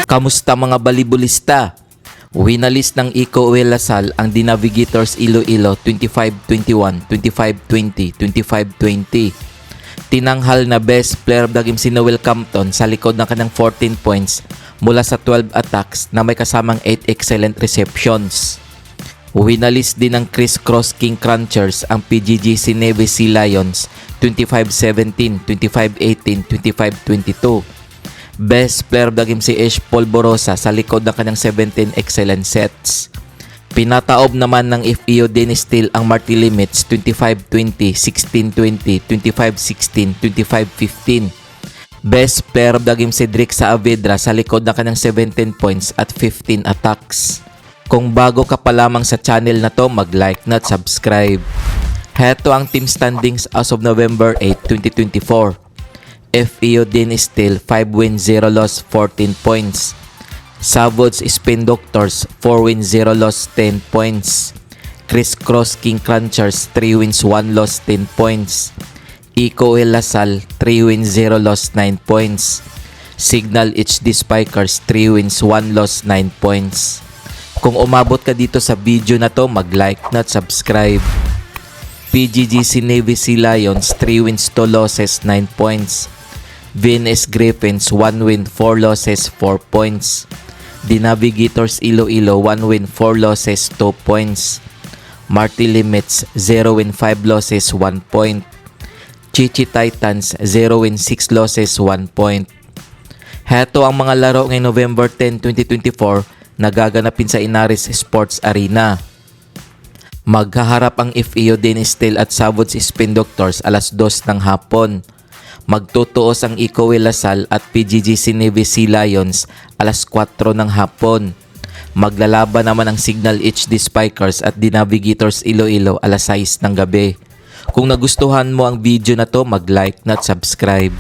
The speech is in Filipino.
Kamusta mga balibulista? Winalis ng Ico Lasal ang The Navigators Iloilo 25-21, 25-20, 25-20. Tinanghal na best player of the game si Noel Campton sa likod ng kanang 14 points mula sa 12 attacks na may kasamang 8 excellent receptions. Winalis din ng Chris Cross King Crunchers ang PGGC Navy Sea Lions 25-17, 25-18, 25-22. Best player of the game si Ish Polvorosa sa likod ng kanyang 17 excellent sets. Pinataob naman ng FEO Dennis Steele ang Marty Limits 25-20, 16-20, 25-16, 25-15. Best player of the game si Drake Saavedra sa likod ng kanyang 17 points at 15 attacks. Kung bago ka pa lamang sa channel na to, mag-like na at subscribe. Heto ang team standings as of November 8, 2024. FEO Dennis Steele 5 wins 0 loss 14 points. Savods Spin Doctors 4 wins 0 loss 10 points. Chris Cross King Crunchers 3 wins 1 loss 10 points. Ico Lasal 3 wins 0 loss 9 points. Signal HD Spikers 3 wins 1 loss 9 points. Kung umabot ka dito sa video na to, mag-like na at subscribe. PGGC Navy Sea Lions 3 wins 2 losses 9 points. VNS Griffins 1 win 4 losses 4 points. The Navigators Iloilo 1 win 4 losses 2 points. Marty Limits 0 win 5 losses 1 point. Chichi Titans 0 win 6 losses 1 point. Heto ang mga laro ngayong November 10, 2024 na gaganapin sa Inaris Sports Arena. Maghaharap ang FEO Dennis Steele at Savods Spin Doctors alas 2 ng hapon. Magtutuos ang Ico Lasal at PGGC Navy Sea Lions alas 4 ng hapon. Maglalaban naman ang Signal HD Spikers at The Navigators Iloilo alas 6 ng gabi. Kung nagustuhan mo ang video na to, mag-like na at subscribe.